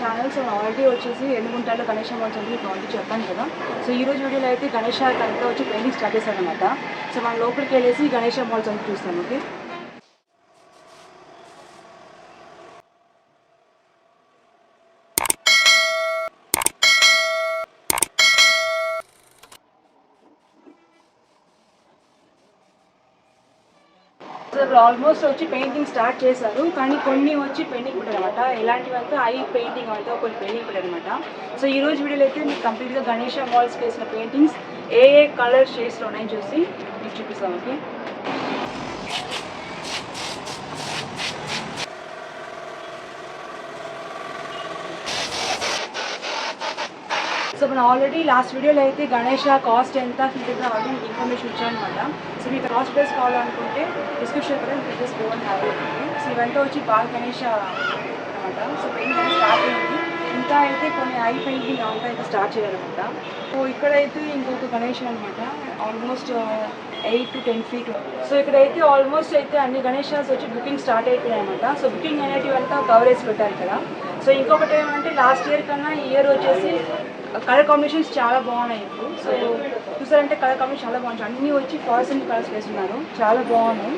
Channel. So already వచ్చేసి ఎన్నుగుంటలో Ganesha malls అంటే already చెప్పాను కదా. సో ఈరోజు వీడియోలో అయితే గణేష అంతా వచ్చి పెయింటింగ్ స్టార్ట్ చేశారనమాట. సో మనం లోపలికి వెళ్ళేసి గణేష మాల్స్ అంతా చూస్తాం. ఓకే, సో ఇప్పుడు ఆల్మోస్ట్ వచ్చి పెయింటింగ్ స్టార్ట్ చేశారు, కానీ కొన్ని వచ్చి పెయింటింగ్ పెట్టారు అనమాట. ఎలాంటివంటే ఐ పెయింటింగ్ అంటే కొన్ని పెయింటింగ్ పెట్టారు అనమాట. సో ఈ రోజు వీడియోలో అయితే మీకు కంప్లీట్గా గణేష మాల్స్కి వేసిన పెయింటింగ్స్ ఏ కలర్ షేడ్స్లో ఉన్నాయని చూసి మీకు చూపిస్తాం. ఓకే, సో మనం ఆల్రెడీ లాస్ట్ వీడియోలో అయితే గణేష కాస్ట్ ఎంత ఫీజెంత ఆల్రెడీ మీకు ఇన్ఫర్మేషన్ ఇచ్చానమాట. సో మీకు కాస్ట్ ప్రైస్ కావాలనుకుంటే డిస్క్రిప్షన్ కూడా మీకు just go and have it. So ఇవంతా వచ్చి బాగా గణేష అనమాట. సో పెయింటింగ్ స్టార్ట్ అయింది, ఇంకా అయితే కొన్ని ఐ పెయింటింగ్ అంతా అయితే స్టార్ట్ చేయాలన్నమాట. సో ఇక్కడైతే ఇంకొక గణేష అనమాట, ఆల్మోస్ట్ 8 to 10 feet. సో ఇక్కడైతే ఆల్మోస్ట్ అయితే అన్ని గణేషాస్ వచ్చి బుకింగ్ స్టార్ట్ అయిపోయాయి అనమాట. సో బుకింగ్ అనేటివి అంతా కవరేజ్ పెట్టారు కదా. సో ఇంకొకటి ఏమంటే లాస్ట్ ఇయర్ కన్నా ఈ ఇయర్ వచ్చేసి కలర్ కాంబినేషన్స్ చాలా బాగున్నాయి ఇప్పుడు. సో చూసారంటే కలర్ కాంబినేషన్ చాలా బాగుంది, అన్నీ వచ్చి ఫాల్సెంట్ కలర్స్ వేస్తున్నారు, చాలా బాగున్నాయి.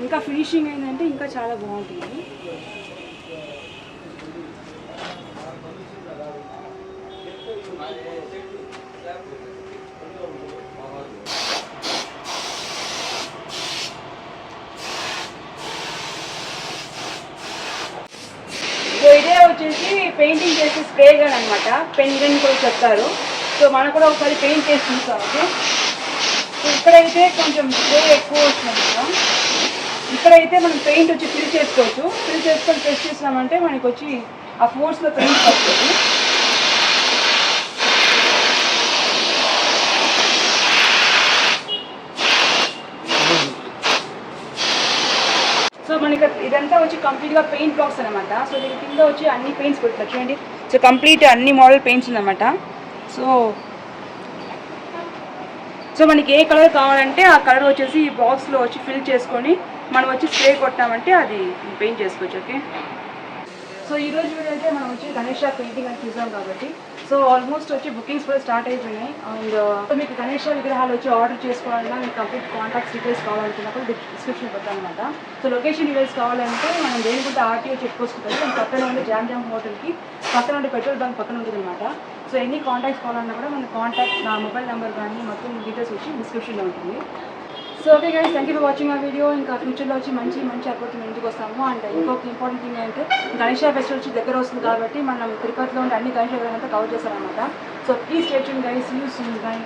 ఇంకా ఫినిషింగ్ ఏంటంటే ఇంకా చాలా బాగుంటుంది. సో ఇదే వచ్చేసి పెయింటింగ్ చేసే స్ప్రే గన్ అనమాట, పెన్ గన్ కూడా చెప్తారు. సో మనం కూడా ఒకసారి పెయింట్ చేసి చూస్తాం. ఓకే, సో ఇక్కడైతే కొంచెం స్ప్రే ఎక్కువ వస్తుంది కదా. ఇక్కడైతే మనం పెయింట్ వచ్చి ఫిల్ చేసుకోవచ్చు, ఫిల్ చేసుకొని ప్రెస్ చేసినామంటే మనకి వచ్చి ఆ ఫోర్స్లో పెయింట్ వస్తుంది. సో మనకి ఇదంతా వచ్చి కంప్లీట్గా పెయింట్ బ్లాక్స్ అనమాట. సో దీని కింద వచ్చి అన్ని పెయింట్స్ పెడతారు చూడండి. సో కంప్లీట్ అన్ని మోడల్ పెయింట్స్ ఉందన్నమాట. సో మనకి ఏ కలర్ కావాలంటే ఆ కలర్ వచ్చేసి ఈ బాక్స్లో వచ్చి ఫిల్ చేసుకొని మనం వచ్చి స్ప్రే కొట్టామంటే అది పెయింట్ చేసుకోవచ్చు. ఓకే, సో ఈరోజు వీడియో అయితే మనం వచ్చి గణేష పెయింటింగ్ అని చూసాం కాబట్టి సో ఆల్మోస్ట్ వచ్చి బుకింగ్స్ కూడా స్టార్ట్ అయిపోయినాయి. అండ్ మీకు గణేష విగ్రహాలు వచ్చి ఆర్డర్ చేసుకోవాలన్నా మీకు కంప్లీట్ కాంటాక్ట్ డీటెయిల్స్ కావాలనుకున్నప్పుడు డిస్క్రిప్షన్ పెట్టాను అనమాట. సో లొకేషన్ డీటెయిల్స్ కావాలంటే మనం దేనికుంటే ఆర్టీఓ చెక్ పోస్ట్ ఉంటుంది, దాని పక్కన ఉండే జామ్ హోటల్కి పక్కన ఉండే పెట్రోల్ బంక్ పక్కన ఉంటుంది అనమాట. సో ఎన్ని కాంటాక్ట్స్ కావాలన్నా కూడా మన కాంటాక్ట్ నా మొబైల్ నెంబర్ కానీ మొత్తం డీటెయిల్స్ వచ్చి డిస్క్రిప్షన్లో ఉంటుంది. So okay guys, thank you for watching ఆ వీడియో. ఇంకా ఫ్యూచర్లో వచ్చి మంచి అప్రోచ్ ఇంటికి వస్తాము. అండ్ ఇంకొక ఇంపార్టెంట్ థింగ్ ఏంటంటే గణేష ఫెస్టివల్ వచ్చి దగ్గర వస్తుంది కాబట్టి మనం తిరుపతిలో ఉండే అన్ని గణేష విగ్రహాలంతా కవర్ చేస్తారనమాట. So please stay tuned guys, you soon by.